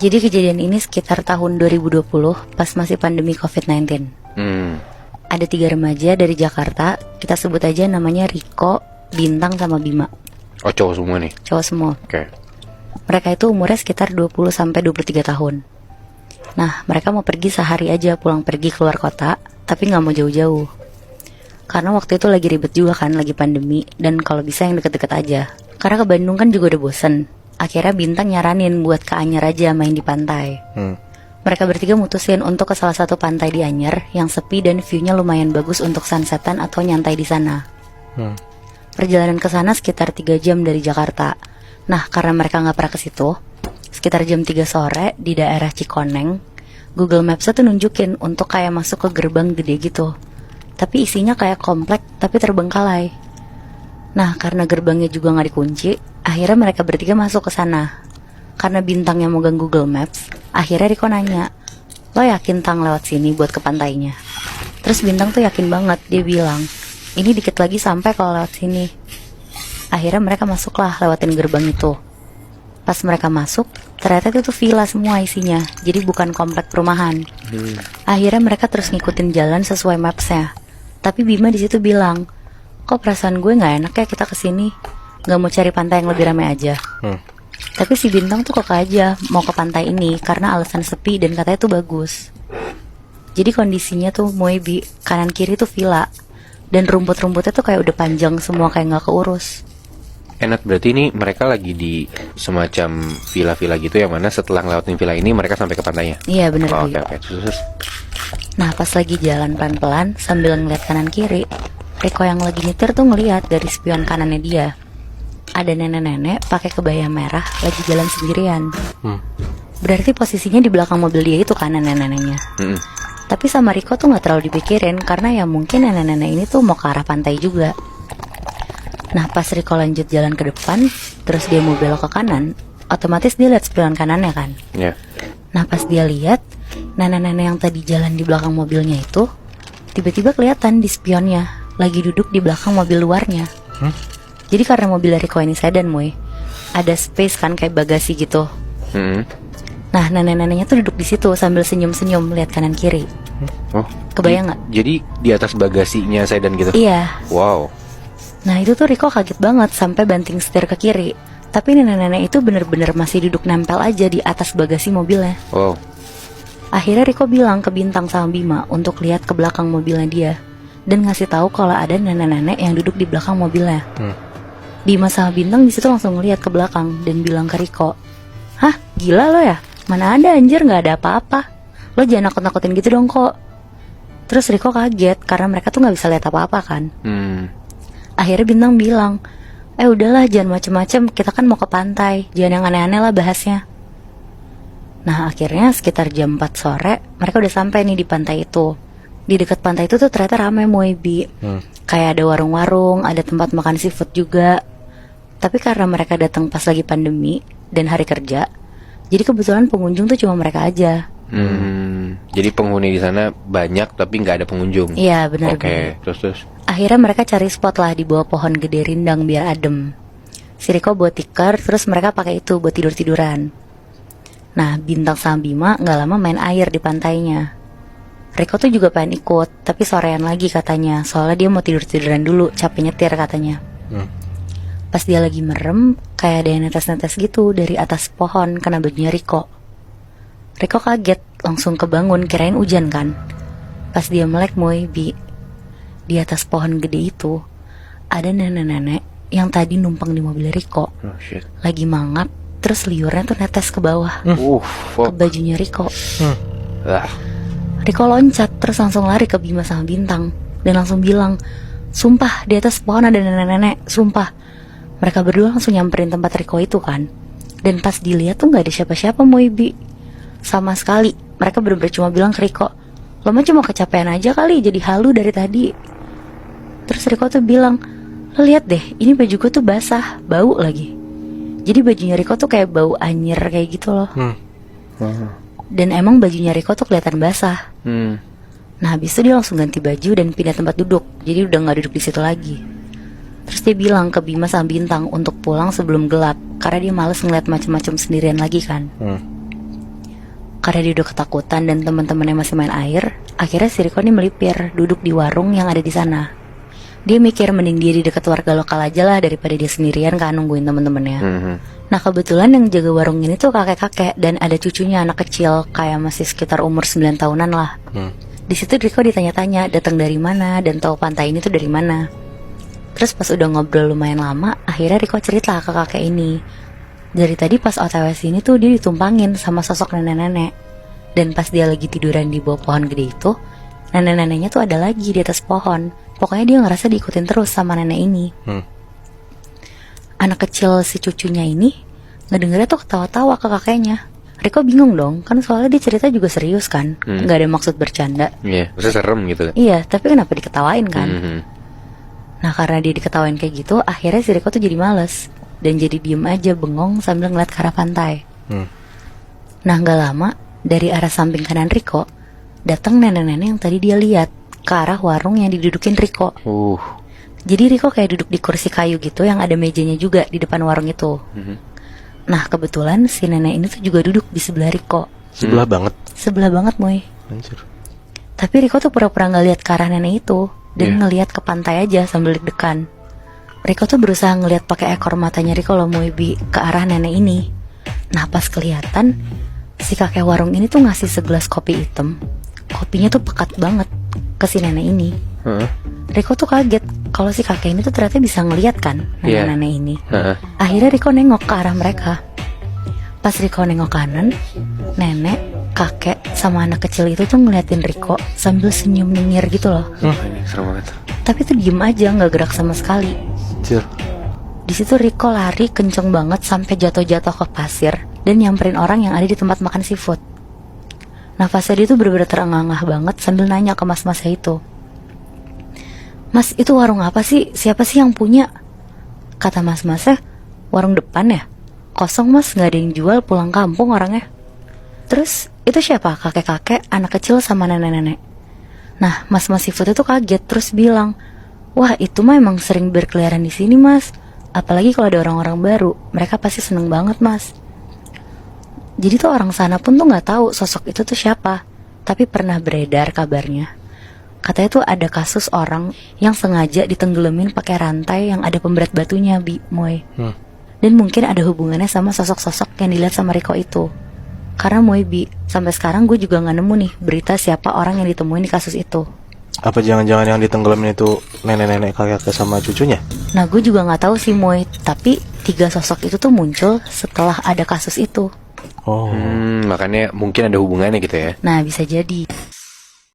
Jadi kejadian ini sekitar tahun 2020 pas masih pandemi COVID-19. Ada 3 remaja dari Jakarta, kita sebut aja namanya Riko, Bintang, sama Bima. Oh, cowok semua nih? Cowok semua. Oke. Mereka itu umurnya sekitar 20-23 tahun. Nah, mereka mau pergi sehari aja, pulang pergi keluar kota, tapi gak mau jauh-jauh. Karena waktu itu lagi ribet juga kan, lagi pandemi, dan kalau bisa yang deket-deket aja. Karena ke Bandung kan juga udah bosen. Akhirnya Bintang nyaranin buat ke Anyer aja main di pantai. Mereka bertiga mutusin untuk ke salah satu pantai di Anyer yang sepi dan view-nya lumayan bagus untuk sunsetan atau nyantai di sana. Perjalanan ke sana sekitar 3 jam dari Jakarta. Nah, karena mereka nggak pernah ke situ, sekitar jam 3 sore di daerah Cikoneng, Google Maps tuh nunjukin untuk kayak masuk ke gerbang gede gitu. Tapi isinya kayak komplek tapi terbengkalai. Nah, karena gerbangnya juga nggak dikunci, akhirnya mereka bertiga masuk ke sana. Karena Bintang yang megang Google Maps, akhirnya Riko nanya, "Lo yakin Tang lewat sini buat ke pantainya?" Terus Bintang tuh yakin banget, dia bilang, "Ini dikit lagi sampai kalau lewat sini." Akhirnya mereka masuklah lewatin gerbang itu. Pas mereka masuk, ternyata itu tuh villa semua isinya, jadi bukan komplek perumahan. Akhirnya mereka terus ngikutin jalan sesuai mapsnya. Tapi Bima di situ bilang, "Kok perasaan gue nggak enak ya kita kesini? Nggak mau cari pantai yang lebih ramai aja." Tapi si Bintang tuh kok aja mau ke pantai ini karena alasan sepi dan katanya tuh bagus. Jadi kondisinya tuh Moebi, kanan kiri tuh villa, dan rumput-rumputnya tuh kayak udah panjang semua, kayak nggak keurus. Enak, berarti ini mereka lagi di semacam villa-villa gitu yang mana setelah ngelewatin villa ini mereka sampai ke pantainya? Iya bener. Oke. Terus. Nah, pas lagi jalan pelan-pelan sambil ngeliat kanan kiri, Riko yang lagi nyetir tuh ngeliat dari spion kanannya dia ada nenek-nenek pakai kebaya merah lagi jalan sendirian. Berarti posisinya di belakang mobil dia itu kan nenek-neneknya. Tapi sama Riko tuh nggak terlalu dipikirin karena ya mungkin nenek-nenek ini tuh mau ke arah pantai juga. Nah, pas Riko lanjut jalan ke depan, terus dia mau belok ke kanan, otomatis dia lihat spion kanannya kan. Nah, pas dia lihat, nenek-nenek yang tadi jalan di belakang mobilnya itu tiba-tiba kelihatan di spionnya lagi duduk di belakang mobil luarnya. Jadi karena mobil Riko ini sedan, Moy, ada space kan kayak bagasi gitu. Nah, nenek-neneknya tuh duduk di situ sambil senyum-senyum lihat kanan kiri. Kebayang nggak? Jadi di atas bagasinya sedan gitu? Iya. Wow. Nah, itu tuh Riko kaget banget sampai banting setir ke kiri. Tapi nenek-nenek itu bener-bener masih duduk nempel aja di atas bagasi mobilnya. Wow. Akhirnya Riko bilang ke Bintang sama Bima untuk lihat ke belakang mobilnya dia dan ngasih tahu kalau ada nenek-nenek yang duduk di belakang mobilnya. Bima sama Bintang di situ langsung ngeliat ke belakang dan bilang ke Riko, "Hah, gila lo ya? Mana ada anjir, nggak ada apa-apa. Lo jangan nakut-nakutin gitu dong kok." Terus Riko kaget karena mereka tuh nggak bisa lihat apa-apa kan. Akhirnya Bintang bilang, "Udahlah, jangan macem-macem, kita kan mau ke pantai, jangan yang aneh-aneh lah bahasnya." Nah, akhirnya sekitar jam 4 sore mereka udah sampai nih di pantai itu. Di dekat pantai itu tuh ternyata ramai, Moebi. Kayak ada warung-warung, ada tempat makan seafood juga. Tapi karena mereka datang pas lagi pandemi dan hari kerja, jadi kebetulan pengunjung tuh cuma mereka aja. Jadi penghuni di sana banyak tapi nggak ada pengunjung. Iya benar. Oke. Terus. Akhirnya mereka cari spot lah di bawah pohon gede rindang biar adem. Si Riko buat tikar, terus mereka pakai itu buat tidur-tiduran. Nah, Bintang sama Bima nggak lama main air di pantainya. Riko tuh juga pengen ikut, tapi sorean lagi katanya, soalnya dia mau tidur-tiduran dulu, capek nyetir katanya. Pas dia lagi merem, kayak ada yang netes-netes gitu dari atas pohon kena bajunya Riko. Riko kaget, langsung kebangun, kirain hujan kan. Pas dia melek, di atas pohon gede itu ada nenek-nenek yang tadi numpang di mobil Riko. Lagi mangap, terus liurnya tuh netes ke bawah, ke bajunya Riko. Riko loncat, terus langsung lari ke Bima sama Bintang dan langsung bilang, "Sumpah, di atas pohon ada nenek-nenek, sumpah." Mereka berdua langsung nyamperin tempat Riko itu kan. Dan pas dilihat tuh gak ada siapa-siapa, Moebi. Sama sekali. Mereka bener-bener cuma bilang ke Riko, "Lo mah cuma kecapean aja kali, jadi halu dari tadi." Terus Riko tuh bilang, "Lo lihat deh, ini baju gue tuh basah, bau lagi." Jadi bajunya Riko tuh kayak bau anjir kayak gitu loh. Dan emang bajunya Riko tuh kelihatan basah. Nah, habis itu dia langsung ganti baju dan pindah tempat duduk. Jadi udah gak duduk di situ lagi. Terus dia bilang ke Bima sama Bintang untuk pulang sebelum gelap, karena dia males ngeliat macam-macam sendirian lagi kan. Karena dia udah ketakutan dan teman-temannya masih main air, akhirnya si Riko nih melipir, duduk di warung yang ada di sana. Dia mikir mending dia di dekat warga lokal aja lah daripada dia sendirian kan nungguin teman-temannya. Nah kebetulan yang jaga warung ini tuh kakek-kakek dan ada cucunya anak kecil kayak masih sekitar umur 9 tahunan lah. Di situ Riko ditanya-tanya datang dari mana dan tahu pantai ini tuh dari mana. Terus pas udah ngobrol lumayan lama, akhirnya Riko cerita ke kakek ini. Dari tadi pas OTW sini tuh dia ditumpangin sama sosok nenek-nenek. Dan pas dia lagi tiduran di bawah pohon gede itu, nenek-neneknya tuh ada lagi di atas pohon. Pokoknya dia ngerasa diikutin terus sama nenek ini. Anak kecil si cucunya ini ngedengernya tuh ketawa-tawa ke kakeknya. Riko bingung dong, kan soalnya dia cerita juga serius kan, nggak ada maksud bercanda. Iya, maksudnya serem gitu. Iya, tapi kenapa diketawain kan? Nah karena dia diketawain kayak gitu, akhirnya si Riko tuh jadi males dan jadi diem aja bengong sambil ngeliat ke arah pantai. Nah gak lama, dari arah samping kanan Riko datang nenek-nenek yang tadi dia lihat ke arah warung yang didudukin Riko. Jadi Riko kayak duduk di kursi kayu gitu yang ada mejanya juga di depan warung itu. Nah kebetulan si nenek ini tuh juga duduk di sebelah Riko. Sebelah banget. Sebelah banget Moy. Anjir. Tapi Riko tuh pura-pura gak lihat ke arah nenek itu dan ngelihat ke pantai aja sambil deg-degan. Riko tuh berusaha ngelihat pakai ekor matanya Riko loh Moy Bi ke arah nenek ini. Nah pas kelihatan si kakek warung ini tuh ngasih segelas kopi hitam. Kopinya tuh pekat banget ke si nenek ini. Riko tuh kaget kalau si kakek ini tuh ternyata bisa ngelihat kan nenek-nenek ini. Akhirnya Riko nengok ke arah mereka. Pas Riko nengok kanan, nenek, kakek, sama anak kecil itu tuh ngeliatin Riko sambil senyum nyinyir gitu loh. Serem banget. Tapi tuh diem aja, nggak gerak sama sekali. Anjir. Di situ Riko lari kenceng banget sampai jatuh-jatuh ke pasir dan nyamperin orang yang ada di tempat makan seafood. Nafasnya dia tuh bener-bener terengah-engah banget sambil nanya ke mas-masnya itu. Mas, itu warung apa sih? Siapa sih yang punya? Kata mas-masnya, warung depan ya? Kosong mas, gak ada yang jual, pulang kampung orangnya. Terus, itu siapa? Kakek-kakek, anak kecil sama nenek-nenek. Nah, mas-mas seafood itu kaget terus bilang, wah itu mah emang sering berkeliaran di sini mas. Apalagi kalau ada orang-orang baru, mereka pasti seneng banget mas. Jadi tuh orang sana pun tuh gak tahu sosok itu tuh siapa. Tapi pernah beredar kabarnya. Katanya tuh ada kasus orang yang sengaja ditenggelamin pakai rantai yang ada pemberat batunya, Moy. Dan mungkin ada hubungannya sama sosok-sosok yang dilihat sama Riko itu. Karena Moy, sampai sekarang gue juga gak nemu nih berita siapa orang yang ditemuin di kasus itu. Apa jangan-jangan yang ditenggelamin itu nenek-nenek kakek sama cucunya? Nah gue juga gak tahu sih Moy. Tapi 3 sosok itu tuh muncul setelah ada kasus itu. Oh. Makanya mungkin ada hubungannya gitu ya. Nah bisa jadi.